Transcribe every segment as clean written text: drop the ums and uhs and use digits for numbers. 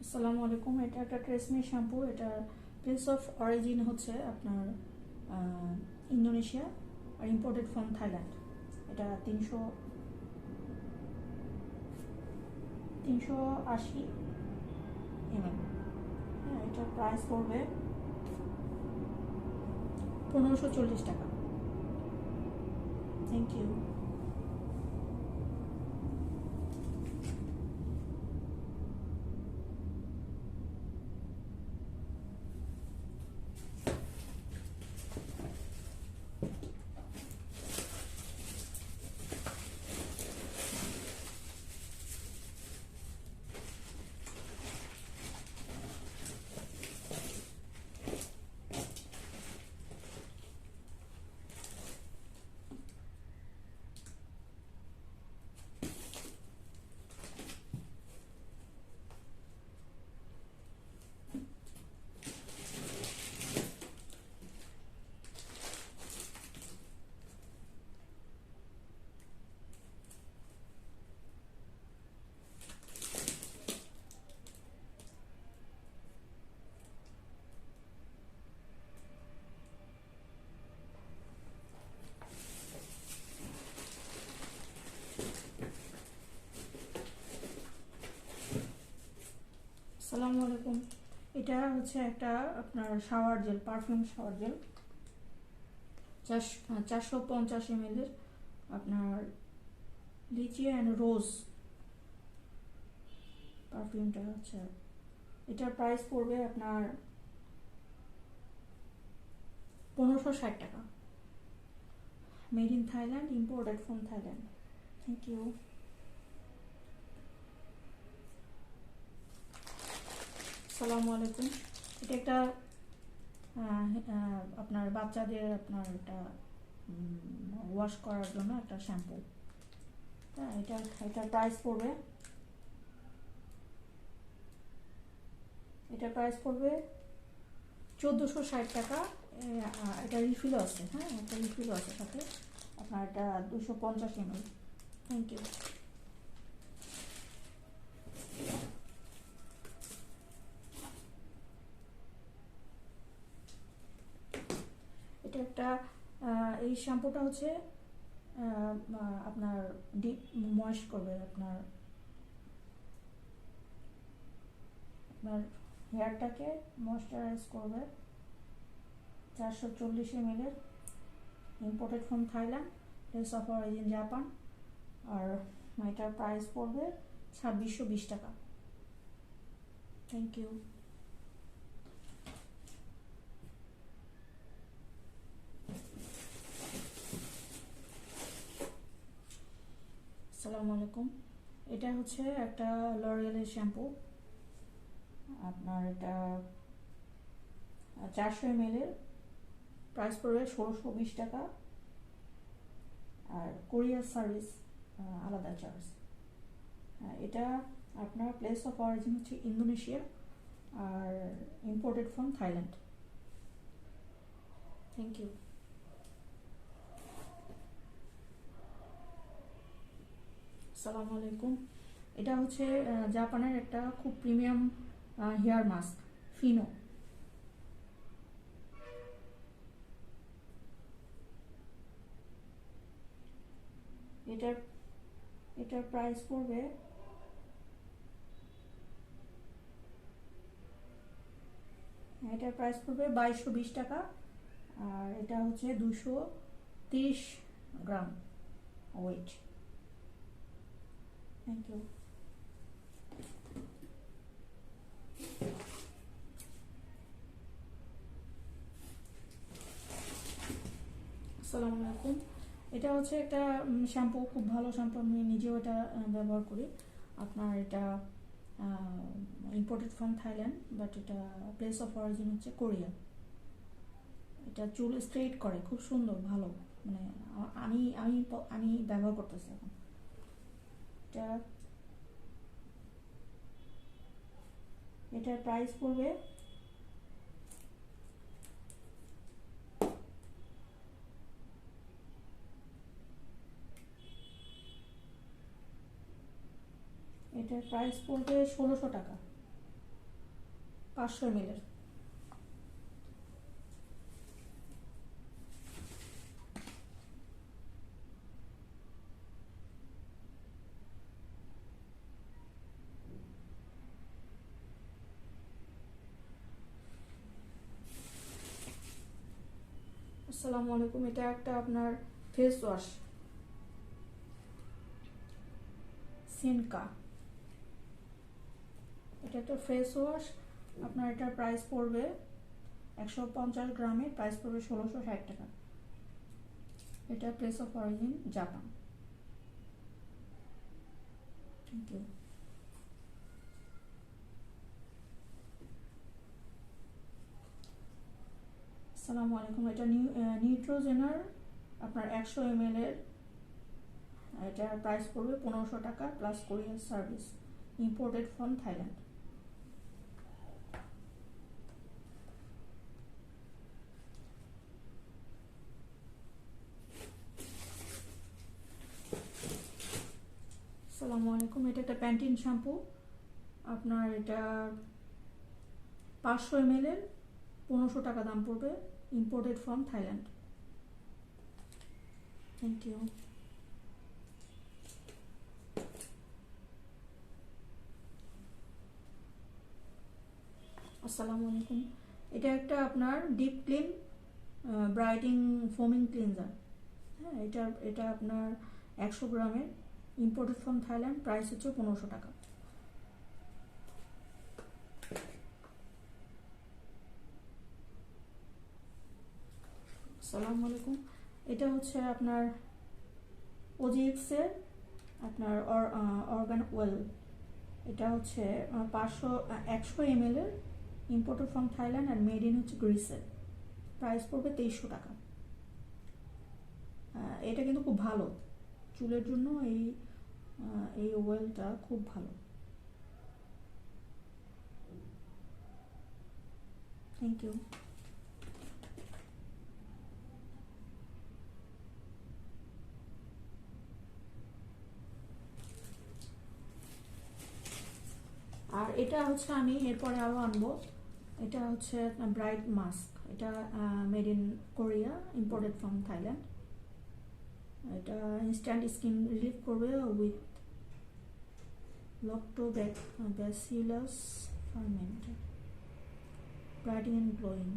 আসসালামু আলাইকুম। এটা একটা ট্রেসমি শ্যাম্পু। এটার প্লেস অফ অরিজিন হচ্ছে আপনার ইন্দোনেশিয়া আর ইম্পোর্টেড ফ্রম থাইল্যান্ড। এটা 380 ml। হ্যাঁ, এটার প্রাইস পড়বে 1540 টাকা। Thank you. আসসালামু আলাইকুম। এটা হচ্ছে একটা আপনার shower gel, perfume shower gel, 450 ml এর। আপনার লিচি অ্যান্ড রোজ পারফিউমটা হচ্ছে। এটার প্রাইস পড়বে আপনার 1560 টাকা। Made in Thailand, imported from Thailand. Thank you. আসসালামু আলাইকুম। এটা একটা আপনার বাচ্চাদের আপনার এটা ওয়াশ করার জন্য একটা শ্যাম্পু। হ্যাঁ, এটার প্রাইস পড়বে 1460 টাকা। এটা রিফিলও আছে। হ্যাঁ, একটা রিফিলও আছে সাথে। আপনার এটা 250 ml। Thank you. এটা একটা এই শ্যাম্পুটা হচ্ছে আপনার ডিপ ময়েস্ট করবে আপনার আপনার হেয়ারটাকে ময়েশ্চারাইজ করবে। 440 ml এর, imported from Thailand, place of origin Japan. আর এটার প্রাইস পড়বে 2620 টাকা। Thank you. আসসালামু আলাইকুম। এটা হচ্ছে একটা লরিয়ালের শ্যাম্পু। আপনার এটা 400 ml এর, প্রাইস পড়বে 1620 টাকা। আর কোরিয়ার সার্ভিস আলাদা চার্জ। এটা আপনার প্লেস অফ অরিজিন হচ্ছে ইন্দোনেশিয়া আর imported from Thailand. Thank you. আসসালামু আলাইকুম। এটা হচ্ছে জাপানের একটা খুব প্রিমিয়াম হেয়ার মাস্ক, ফিনো। এটার এটার প্রাইস পড়বে এটার প্রাইস পড়বে 2220 টাকা। আর এটা হচ্ছে 230 গ্রাম ওয়েট। Thank you. আসসালামু আলাইকুম। এটা হচ্ছে একটা শ্যাম্পু, খুব ভালো শ্যাম্পু। আমি নিজেও এটা ব্যবহার করি। আপনার এটা ইম্পোর্টেড ফ্রম থাইল্যান্ড, বাট এটা প্লেস অফ অরিজিন হচ্ছে কোরিয়া। এটা চুল স্ট্রেট করে, খুব সুন্দর, ভালো। মানে আমি আমি আমি ব্যবহার করতেছি এখন। এটা এটার প্রাইস পড়বে এটার প্রাইস পড়বে 1600 টাকা। 500 ml। আসসালামু আলাইকুম, এটা একটা আপনার ফেস ওয়াশ সিনকা। এটা একটা ফেস ওয়াশ, আপনার এটার প্রাইস পড়বে 150 গ্রামের প্রাইস পড়বে 1660 টাকা। এটা place of origin Japan. Thank you. আসসালামু আলাইকুম, এটা নিউট্রোজেনার আপনার 100 ml এর, এটার প্রাইস পড়বে 1500 টাকা প্লাস কোরিয়ার সার্ভিস, ইম্পোর্টেড ফ্রম থাইল্যান্ড। আসসালামু আলাইকুম, এটা একটা প্যান্টিন শ্যাম্পু, আপনার এটা 500 ml এর 1500 টাকা দাম পড়বে, imported from Thailand. Thank you. আসসালামু আলাইকুম, এটা একটা আপনার deep clean brightening foaming cleanser. হ্যাঁ, এটা আপনার 100 গ্রামের, ইম্পোর্টেড ফ্রম থাইল্যান্ড, প্রাইস হচ্ছে 1500 টাকা। আসসালামু আলাইকুম, এটা হচ্ছে আপনার ওজিএক্সের আপনার অর্গান ওয়েল। এটা হচ্ছে 100 ml এর, ইম্পোর্টেড ফ্রম থাইল্যান্ড আর মেড ইন হচ্ছে গ্রিসের, প্রাইস পড়বে 2300 টাকা। এটা কিন্তু খুব ভালো চুলের জন্য, এই ওয়েলটা খুব ভালো। Thank you. আর এটা হচ্ছে আমি এরপরে আরও আনবো, এটা হচ্ছে ব্রাইট মাস্ক, এটা made in Korea, imported from Thailand. এটা ইনস্ট্যান্ট স্কিন রিলিফ করবে with lactobacillus fermented, brightening and glowing.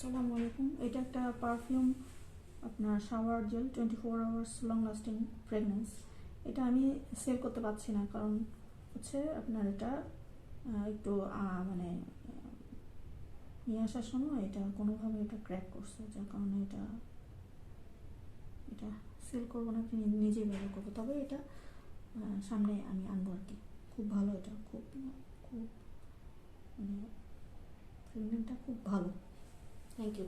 আসসালামু আলাইকুম, এটা একটা পারফিউম আপনার shower gel, 24 hours long lasting fragrance. এটা আমি সেল করতে পারছি না, কারণ হচ্ছে আপনার এটা একটু মানে নিয়ে আসার সময় এটা কোনোভাবে এটা ক্র্যাক করছে, যার কারণে এটা সেল করবো না, আপনি নিজেই ব্যবহার করবো। তবে এটা সামনে আমি আনবো আর কি। খুব ভালো, এটা খুব খুব মানে ফ্রেগনেন্সটা খুব ভালো। Thank you.